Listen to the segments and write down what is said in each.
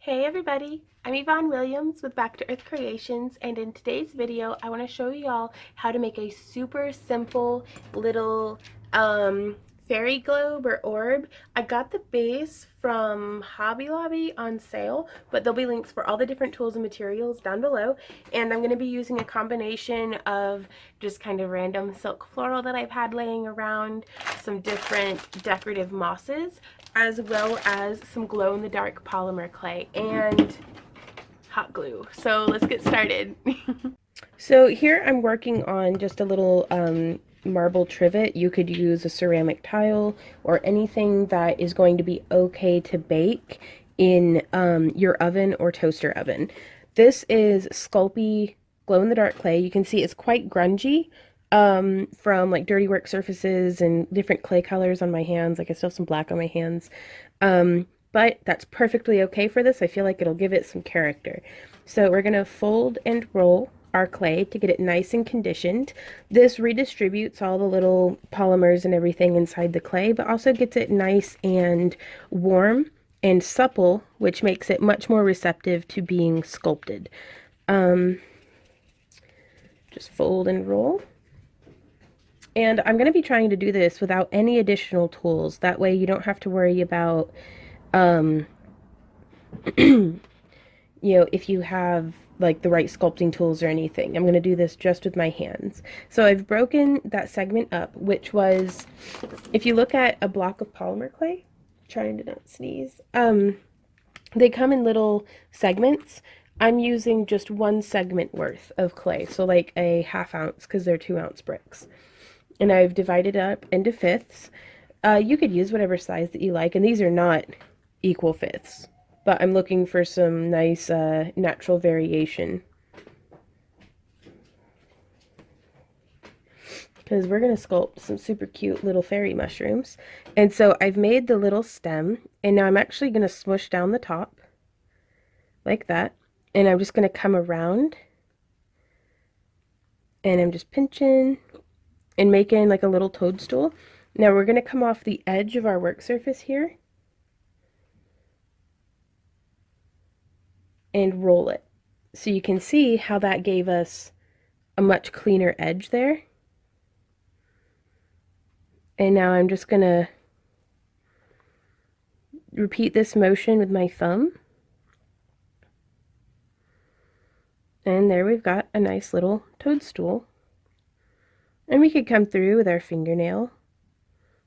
Hey everybody, I'm Yvonne Williams with Back to Earth Creations, and in today's video I want to show y'all how to make a super simple little fairy globe or orb. I got the base from Hobby Lobby on sale, but there'll be links for all the different tools and materials down below, and I'm going to be using a combination of just kind of random silk floral that I've had laying around, some different decorative mosses, as well as some glow-in-the-dark polymer clay and hot glue. So let's get started. So here I'm working on just a little marble trivet. You could use a ceramic tile or anything that is going to be okay to bake in your oven or toaster oven. This is Sculpey glow-in-the-dark clay. You can see it's quite grungy from like dirty work surfaces and different clay colors on my hands. Like I still have some black on my hands. But that's perfectly okay for this. I feel like it'll give it some character. So we're going to fold and roll our clay to get it nice and conditioned. This redistributes all the little polymers and everything inside the clay, but also gets it nice and warm and supple, which makes it much more receptive to being sculpted. Just fold and roll. And I'm going to be trying to do this without any additional tools. That way you don't have to worry about, if you have like the right sculpting tools or anything. I'm going to do this just with my hands. So I've broken that segment up, which was, if you look at a block of polymer clay, trying to not sneeze, they come in little segments. I'm using just one segment worth of clay, so like a ½ ounce, because they're 2-ounce bricks. And I've divided up into fifths. You could use whatever size that you like, and these are not equal fifths, but I'm looking for some nice natural variation, because we're going to sculpt some super cute little fairy mushrooms. And so I've made the little stem, and now I'm actually going to smush down the top like that, and I'm just going to come around, and I'm just pinching and making like a little toadstool. Now we're going to come off the edge of our work surface here and roll it. So you can see how that gave us a much cleaner edge there. And now I'm just going to repeat this motion with my thumb. And there we've got a nice little toadstool. And we could come through with our fingernail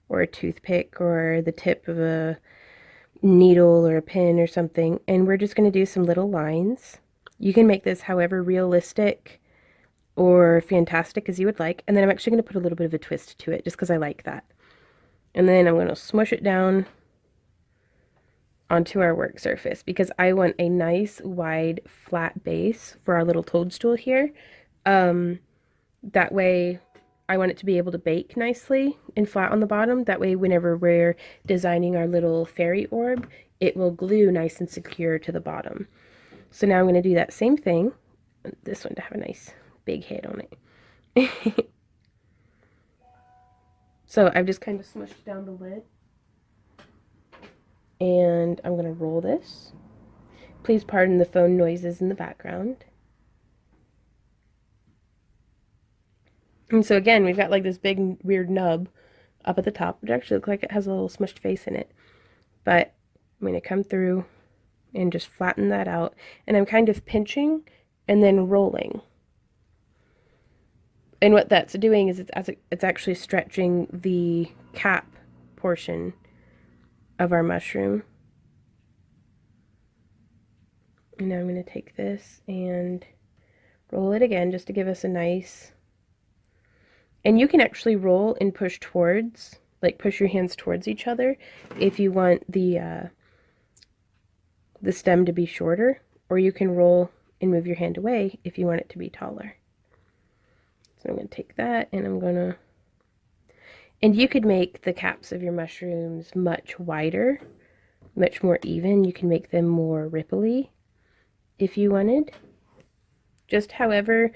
or a toothpick or the tip of a needle or a pin or something, and we're just going to do some little lines. You can make this however realistic or fantastic as you would like, and then I'm actually going to put a little bit of a twist to it just because I like that. And then I'm going to smush it down onto our work surface because I want a nice wide flat base for our little toadstool here. That way I want it to be able to bake nicely and flat on the bottom. That way whenever we're designing our little fairy orb, it will glue nice and secure to the bottom. So now I'm going to do that same thing. This one to have a nice big head on it. So I've just kind of smushed down the lid. And I'm going to roll this. Please pardon the phone noises in the background. And so again, we've got like this big weird nub up at the top, which actually looks like it has a little smushed face in it. But I'm going to come through and just flatten that out. And I'm kind of pinching and then rolling. And what that's doing is it's actually stretching the cap portion of our mushroom. And now I'm going to take this and roll it again just to give us a nice... And you can actually roll and push towards, like push your hands towards each other if you want the stem to be shorter, or you can roll and move your hand away if you want it to be taller. So I'm going to take that and I'm going to... And you could make the caps of your mushrooms much wider, much more even. You can make them more ripply if you wanted. Just whatever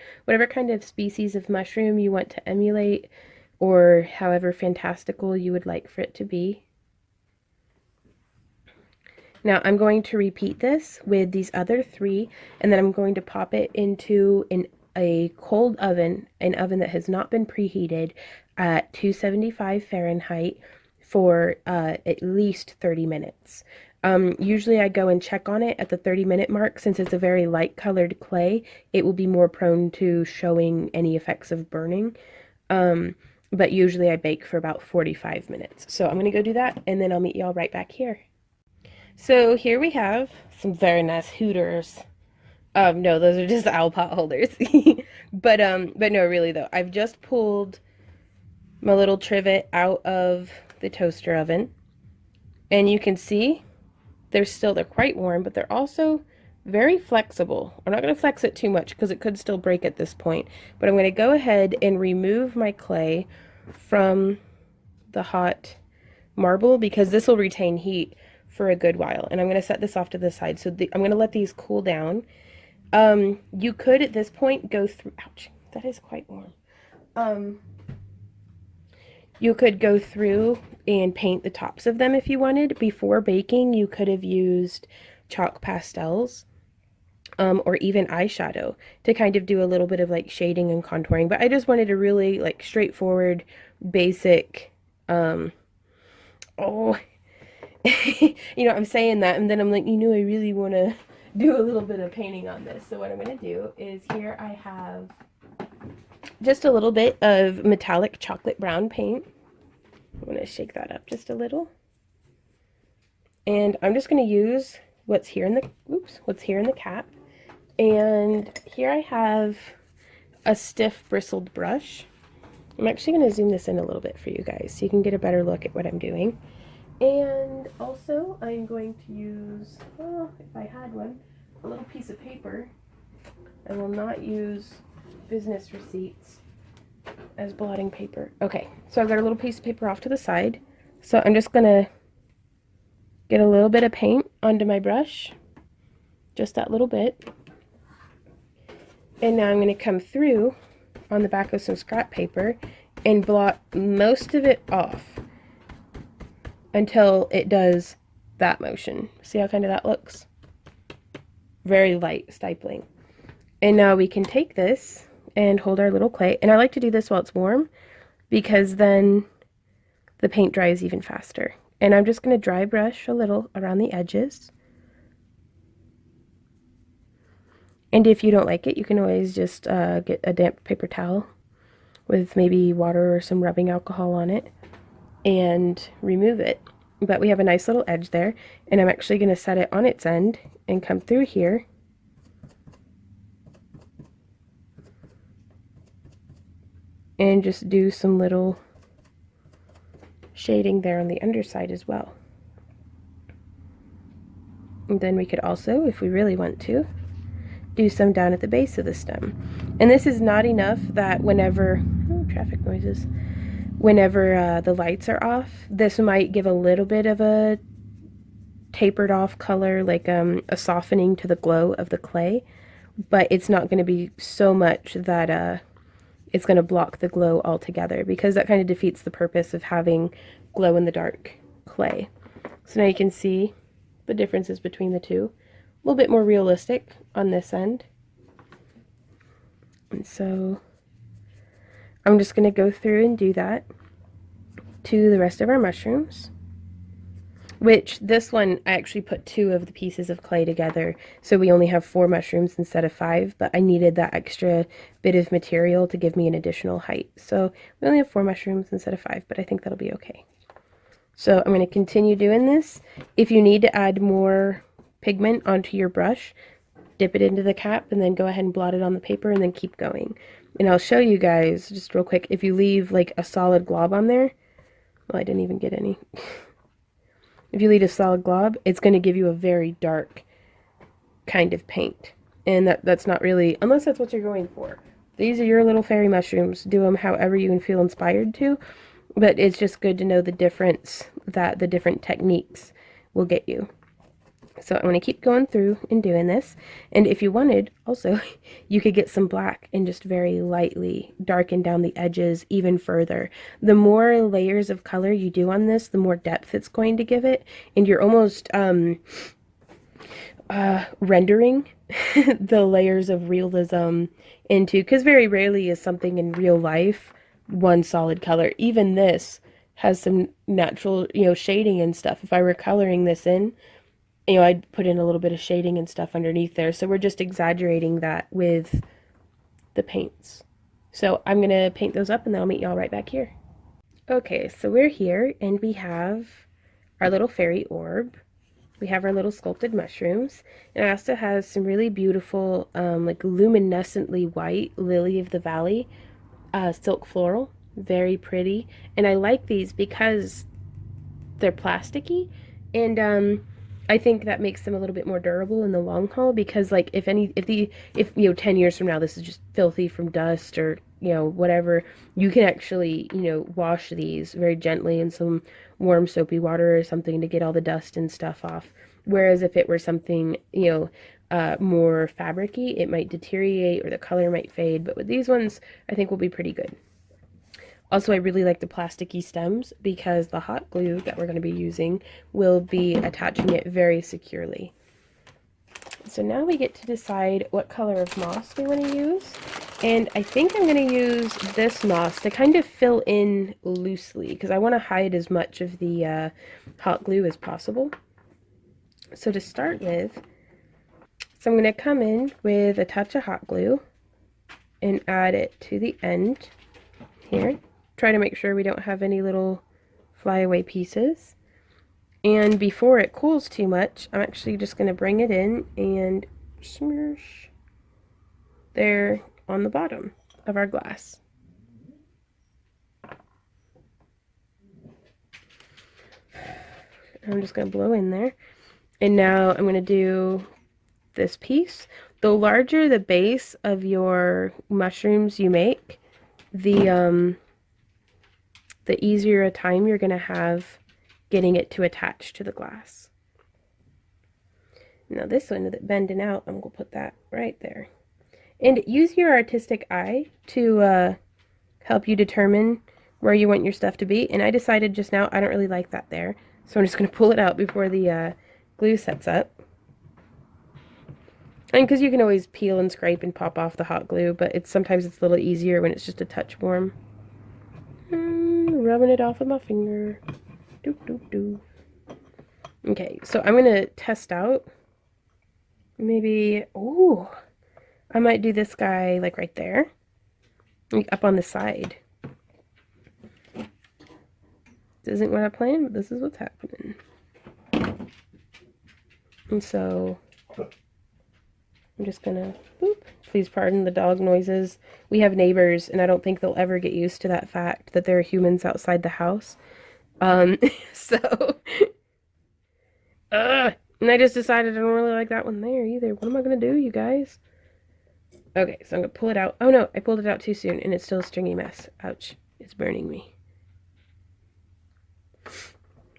kind of species of mushroom you want to emulate, or however fantastical you would like for it to be. Now I'm going to repeat this with these other 3, and then I'm going to pop it into a cold oven, an oven that has not been preheated, at 275 Fahrenheit for at least 30 minutes. Usually I go and check on it at the 30-minute mark. Since it's a very light colored clay, it will be more prone to showing any effects of burning. But usually I bake for about 45 minutes. So I'm going to go do that, and then I'll meet y'all right back here. So here we have some very nice Hooters. No, those are just owl pot holders. But no, really though, I've just pulled my little trivet out of the toaster oven, and you can see they're quite warm, but they're also very flexible. I'm not going to flex it too much because it could still break at this point, but I'm going to go ahead and remove my clay from the hot marble because this will retain heat for a good while, and I'm going to set this off to the side. So I'm going to let these cool down. You could at this point go through, ouch, that is quite warm. You could go through and paint the tops of them if you wanted. Before baking, you could have used chalk pastels, or even eyeshadow to kind of do a little bit of like shading and contouring. But I just wanted a really like straightforward, basic, oh, you know, I'm saying that, and then I'm like, I really want to do a little bit of painting on this. So what I'm going to do is, here I have just a little bit of metallic chocolate brown paint. I'm going to shake that up just a little. And I'm just going to use what's here in the cap. And here I have a stiff bristled brush. I'm actually going to zoom this in a little bit for you guys so you can get a better look at what I'm doing. And also I'm going to use, oh, if I had one, a little piece of paper. I will not use business receipts as blotting paper. Okay, so I've got a little piece of paper off to the side. So I'm just going to get a little bit of paint onto my brush, just that little bit. And now I'm going to come through on the back of some scrap paper and blot most of it off until it does that motion. See how kind of that looks? Very light stippling. And now we can take this and hold our little clay. And I like to do this while it's warm because then the paint dries even faster. And I'm just going to dry brush a little around the edges. And if you don't like it, you can always just get a damp paper towel with maybe water or some rubbing alcohol on it and remove it. But we have a nice little edge there, and I'm actually going to set it on its end and come through here and just do some little shading there on the underside as well. And then we could also, if we really want to, do some down at the base of the stem. And this is not enough that whenever, oh, traffic noises, whenever the lights are off, this might give a little bit of a tapered off color, like a softening to the glow of the clay, but it's not going to be so much that it's going to block the glow altogether, because that kind of defeats the purpose of having glow in the dark clay. So now you can see the differences between the two. A little bit more realistic on this end. And so I'm just going to go through and do that to the rest of our mushrooms, which this one I actually put 2 of the pieces of clay together, so we only have 4 mushrooms instead of 5, but I needed that extra bit of material to give me an additional height. So we only have 4 mushrooms instead of 5, but I think that'll be okay. So I'm going to continue doing this. If you need to add more pigment onto your brush, dip it into the cap and then go ahead and blot it on the paper and then keep going. And I'll show you guys just real quick, if you leave like a solid glob on there, well, I didn't even get any. If you leave a solid glob, it's going to give you a very dark kind of paint. And that's not really, unless that's what you're going for. These are your little fairy mushrooms. Do them however you can feel inspired to. But it's just good to know the difference that the different techniques will get you. So I'm going to keep going through and doing this. And if you wanted, also, you could get some black and just very lightly darken down the edges even further. The more layers of color you do on this, the more depth it's going to give it. And you're almost rendering the layers of realism into, because very rarely is something in real life one solid color. Even this has some natural, shading and stuff. If I were coloring this in, I'd put in a little bit of shading and stuff underneath there. So we're just exaggerating that with the paints. So I'm going to paint those up and then I'll meet y'all right back here. Okay, so we're here and we have our little fairy orb. We have our little sculpted mushrooms. And it also has some really beautiful, like luminescently white lily of the valley, silk floral. Very pretty. And I like these because they're plasticky, and I think that makes them a little bit more durable in the long haul, because like if 10 years from now this is just filthy from dust or whatever, you can actually wash these very gently in some warm soapy water or something to get all the dust and stuff off. Whereas if it were something more fabricy, it might deteriorate or the color might fade, but with these ones I think will be pretty good. Also, I really like the plasticky stems because the hot glue that we're going to be using will be attaching it very securely. So now we get to decide what color of moss we want to use. And I think I'm going to use this moss to kind of fill in loosely because I want to hide as much of the hot glue as possible. So to start with, I'm going to come in with a touch of hot glue and add it to the end here. Try to make sure we don't have any little flyaway pieces. And before it cools too much, I'm actually just going to bring it in and smoosh there on the bottom of our glass. I'm just going to blow in there. And now I'm going to do this piece. The larger the base of your mushrooms you make, the easier a time you're going to have getting it to attach to the glass. Now this one that's bending out, I'm going to put that right there. And use your artistic eye to help you determine where you want your stuff to be. And I decided just now I don't really like that there. So I'm just going to pull it out before the glue sets up. And because you can always peel and scrape and pop off the hot glue, but sometimes it's a little easier when it's just a touch warm. Rubbing it off with my finger. Doop, doop, doop. Okay, so I'm going to test out. Maybe, I might do this guy like right there. Like up on the side. This isn't what I planned, but this is what's happening. And so I'm just going to, boop. Please pardon the dog noises. We have neighbors, and I don't think they'll ever get used to that fact that there are humans outside the house. So, and I just decided I don't really like that one there either. What am I going to do, you guys? Okay, so I'm going to pull it out. Oh no, I pulled it out too soon, and it's still a stringy mess. Ouch, it's burning me.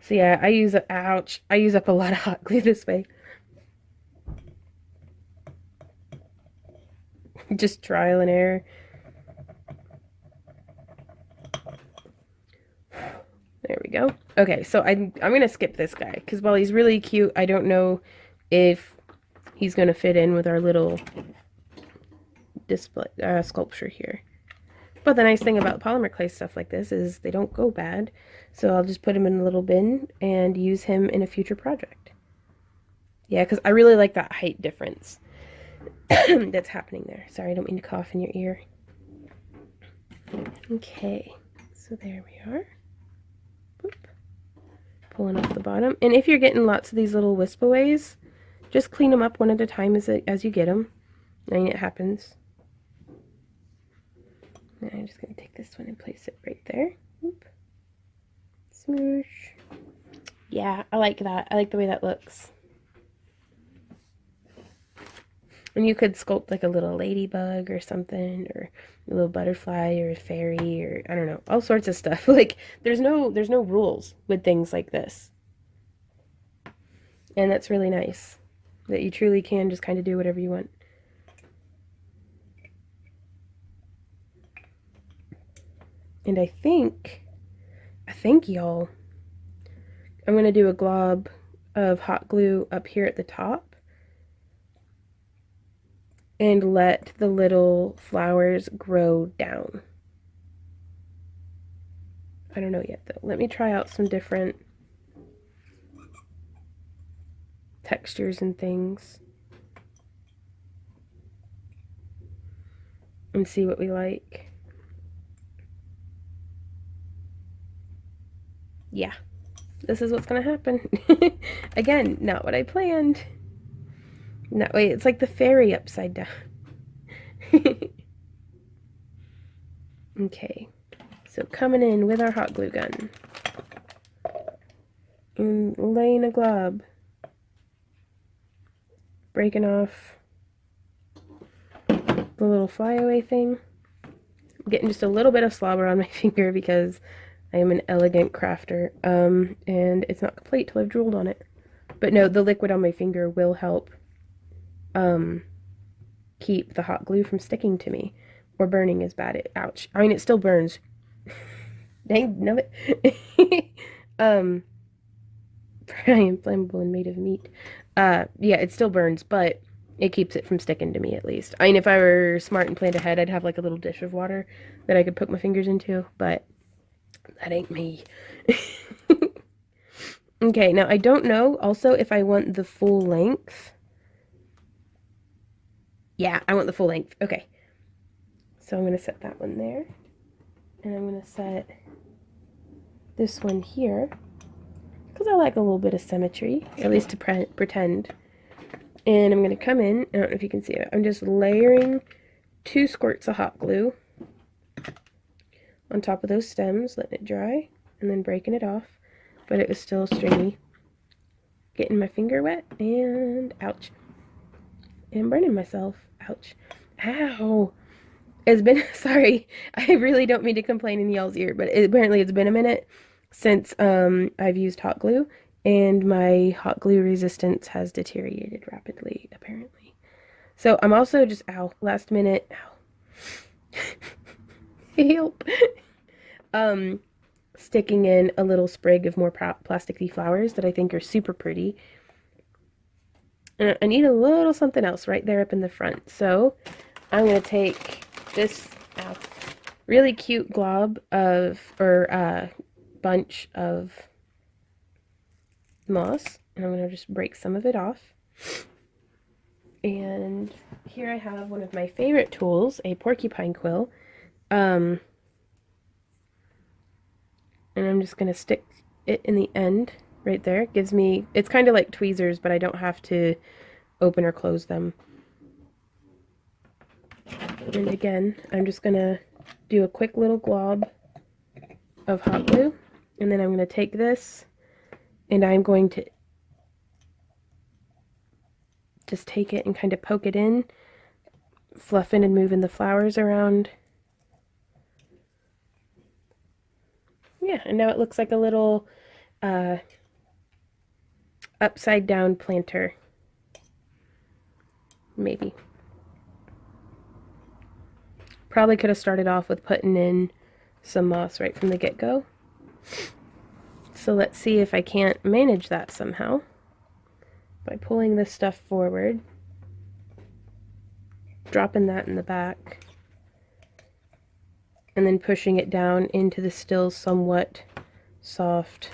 So yeah, I use up a lot of hot glue this way. Just trial and error. There we go. Okay, so I'm gonna skip this guy because while he's really cute, I don't know if he's gonna fit in with our little display sculpture here. But the nice thing about polymer clay stuff like this is they don't go bad. So I'll just put him in a little bin and use him in a future project. Yeah, because I really like that height difference that's happening there. Sorry, I don't mean to cough in your ear. Okay, so there we are. Boop. Pulling off the bottom. And if you're getting lots of these little wispaways, just clean them up one at a time as you get them. I mean, it happens. Now I'm just going to take this one and place it right there. Oop. Smoosh. Yeah, I like that. I like the way that looks. And you could sculpt like a little ladybug or something, or a little butterfly or a fairy, or I don't know, all sorts of stuff. Like there's no rules with things like this. And that's really nice, that you truly can just kind of do whatever you want. And I think y'all, I'm going to do a glob of hot glue up here at the top and let the little flowers grow down. I don't know yet though. Let me try out some different textures and things and see what we like. Yeah, this is what's gonna happen. Again, not what I planned. No, wait, it's like the fairy upside down. Okay, so coming in with our hot glue gun and laying a glob, breaking off the little flyaway thing. I'm getting just a little bit of slobber on my finger because I am an elegant crafter, and it's not complete till I've drooled on it. But no, the liquid on my finger will help keep the hot glue from sticking to me or burning as bad. Ouch. I mean, it still burns. Dang, no it. I am flammable and made of meat. Yeah, it still burns, but it keeps it from sticking to me at least. I mean, if I were smart and planned ahead, I'd have like a little dish of water that I could put my fingers into, but that ain't me. Okay, now I don't know also if I want the full length. Yeah, I want the full length. Okay. So I'm going to set that one there. And I'm going to set this one here. Because I like a little bit of symmetry, at least to pretend. And I'm going to come in, I don't know if you can see it, I'm just layering 2 squirts of hot glue on top of those stems, letting it dry, and then breaking it off. But it was still stringy. Getting my finger wet, and ouch. And burning myself. Ouch. Ow. It's been, sorry, I really don't mean to complain in y'all's ear, but apparently it's been a minute since I've used hot glue, and my hot glue resistance has deteriorated rapidly, apparently. So I'm also just, ow, last minute, ow. Help. Sticking in a little sprig of more plasticky flowers that I think are super pretty. And I need a little something else right there up in the front. So I'm going to take this really cute glob of, or bunch of moss, and I'm going to just break some of it off. And here I have one of my favorite tools, a porcupine quill. And I'm just going to stick it in the end right there. It gives me, it's kind of like tweezers, but I don't have to open or close them. And again, I'm just going to do a quick little glob of hot glue. And then I'm going to take this and I'm going to just take it and kind of poke it in, fluffing and moving the flowers around. Yeah, and now it looks like a little upside down planter. Maybe. Probably could have started off with putting in some moss right from the get-go. So let's see if I can't manage that somehow by pulling this stuff forward, dropping that in the back, and then pushing it down into the still somewhat soft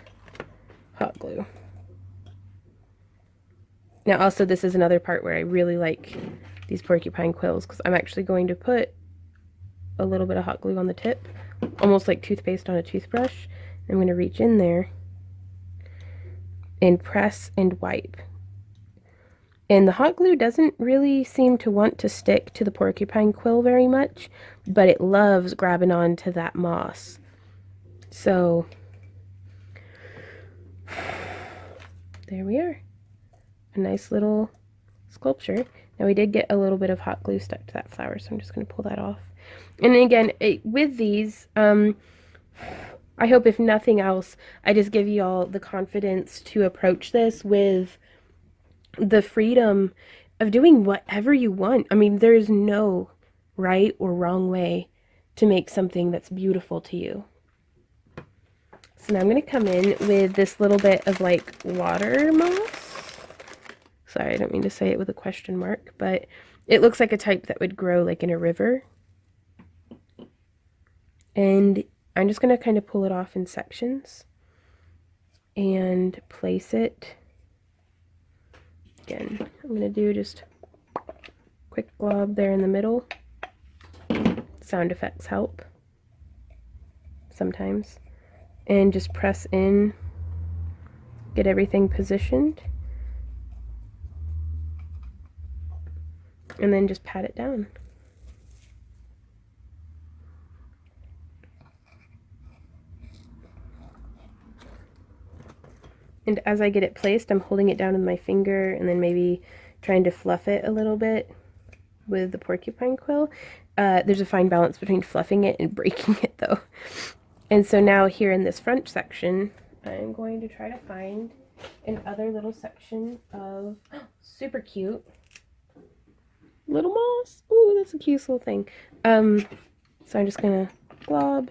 hot glue. Now also this is another part where I really like these porcupine quills, because I'm actually going to put a little bit of hot glue on the tip, almost like toothpaste on a toothbrush. I'm going to reach in there and press and wipe. And the hot glue doesn't really seem to want to stick to the porcupine quill very much, but it loves grabbing onto that moss. So there we are. A nice little sculpture. Now we did get a little bit of hot glue stuck to that flower, so I'm just going to pull that off. And again, with these, I hope if nothing else, I just give you all the confidence to approach this with the freedom of doing whatever you want. I mean, there's no right or wrong way to make something that's beautiful to you. So now I'm going to come in with this little bit of like water moss. Sorry, I don't mean to say it with a question mark, but it looks like a type that would grow like in a river. And I'm just going to kind of pull it off in sections and place it. Again, I'm going to do just a quick glob there in the middle. Sound effects help sometimes. And just press in, get everything positioned, and then just pat it down. And as I get it placed, I'm holding it down with my finger and then maybe trying to fluff it a little bit with the porcupine quill. There's a fine balance between fluffing it and breaking it though. And so now here in this front section, I'm going to try to find another little section of super cute little moss. Ooh, that's a cute little thing. So I'm just gonna glob,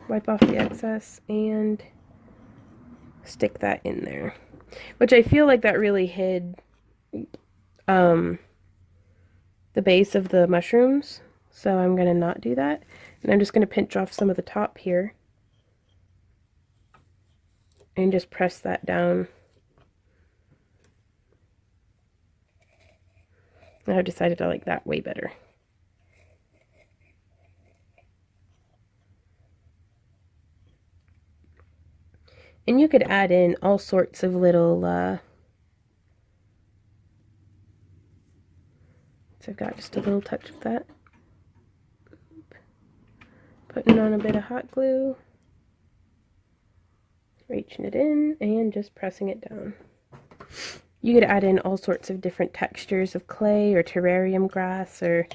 wipe off the excess, and stick that in there. Which I feel like that really hid the base of the mushrooms. So I'm gonna not do that. And I'm just gonna pinch off some of the top here. And just press that down. I've decided I like that way better. And you could add in all sorts of little, so I've got just a little touch of that. Putting on a bit of hot glue, reaching it in, and just pressing it down. You could add in all sorts of different textures of clay or terrarium grass or,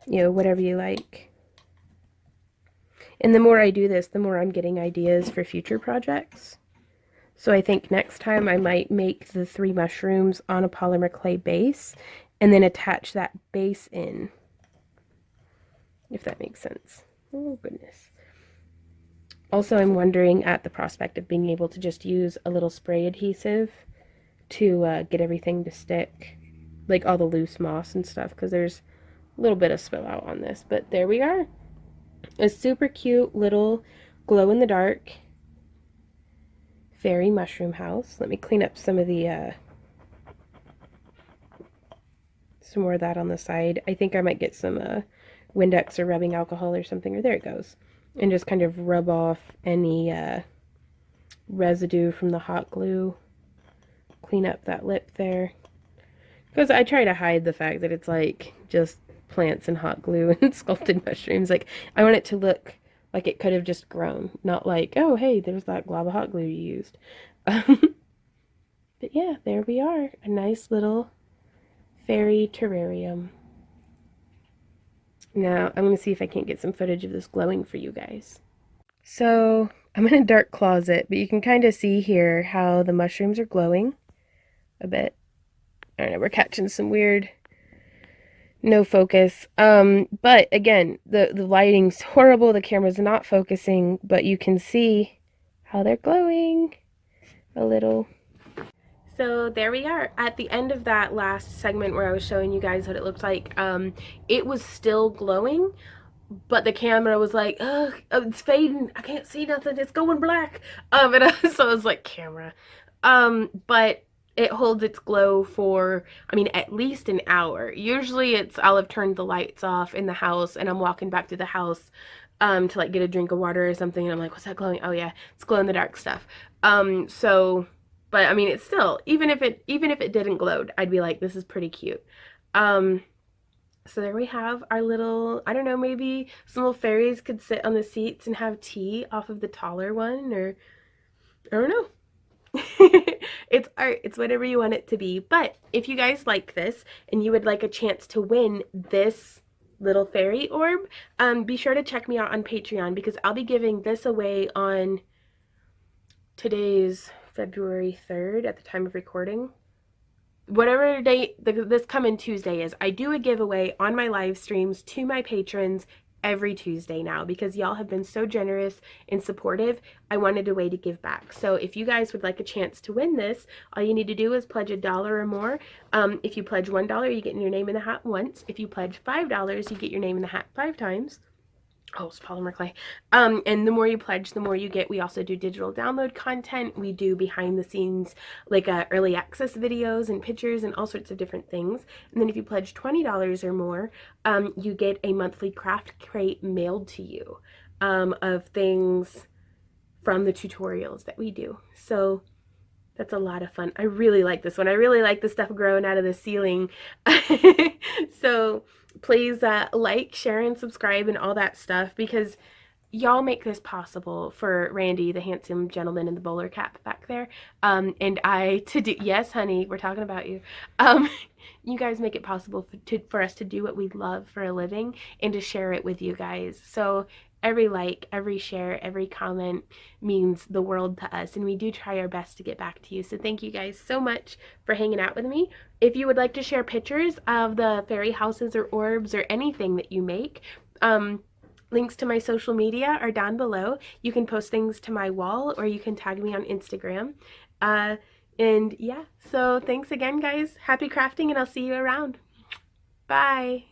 you know, whatever you like. And the more I do this, the more I'm getting ideas for future projects. So I think next time I might make the 3 mushrooms on a polymer clay base and then attach that base in, if that makes sense. Oh, goodness. Also, I'm wondering at the prospect of being able to just use a little spray adhesive to get everything to stick, like all the loose moss and stuff, because there's a little bit of spill out on this. But there we are. A super cute little glow-in-the-dark fairy mushroom house. Let me clean up some of the some more of that on the side. I think I might get some Windex or rubbing alcohol or something, or there it goes, and just kind of rub off any residue from the hot glue. Clean up that lip there, because I try to hide the fact that it's like just plants and hot glue and sculpted mushrooms. Like, I want it to look like it could have just grown, not like, oh hey, there's that glob of hot glue you used. But yeah, there we are, a nice little fairy terrarium. Now I'm gonna see if I can't get some footage of this glowing for you guys. So I'm in a dark closet, but you can kind of see here how the mushrooms are glowing a bit. I don't know, we're catching some weird no focus. But again, the lighting's horrible, the camera's not focusing, but you can see how they're glowing a little. So there we are at the end of that last segment where I was showing you guys what it looked like. It was still glowing, but the camera was like, ugh, it's fading, I can't see nothing, it's going black. So I was like, camera. But it holds its glow for, I mean, at least an hour. Usually I'll have turned the lights off in the house and I'm walking back to the house to like get a drink of water or something, and I'm like, what's that glowing? Oh yeah, it's glow in the dark stuff. But I mean, it's still, even if it didn't glow, I'd be like, this is pretty cute. So there we have our little, I don't know, maybe some little fairies could sit on the seats and have tea off of the taller one, or I don't know. It's art, it's whatever you want it to be. But if you guys like this and you would like a chance to win this little fairy orb, be sure to check me out on Patreon, because I'll be giving this away on today's February 3rd at the time of recording. whatever day this coming Tuesday is, I do a giveaway on my live streams to my patrons every Tuesday now, because y'all have been so generous and supportive. I wanted a way to give back. So if you guys would like a chance to win this, all you need to do is pledge $1 or more. If you pledge $1, you get your name in the hat once. If you pledge $5, you get your name in the hat 5 times. Oh, it's polymer clay. And the more you pledge, the more you get. We also do digital download content. We do behind the scenes, like early access videos and pictures and all sorts of different things. And then if you pledge $20 or more, you get a monthly craft crate mailed to you of things from the tutorials that we do. So that's a lot of fun. I really like this one. I really like the stuff growing out of the ceiling. So please like, share, and subscribe and all that stuff, because y'all make this possible for Randy, the handsome gentleman in the bowler cap back there, and I to do. Yes, honey, we're talking about you. You guys make it possible for us to do what we love for a living and to share it with you guys. So every like, every share, every comment means the world to us, and we do try our best to get back to you. So thank you guys so much for hanging out with me. If you would like to share pictures of the fairy houses or orbs or anything that you make, links to my social media are down below. You can post things to my wall, or you can tag me on Instagram. And yeah, so thanks again, guys. Happy crafting, and I'll see you around. Bye.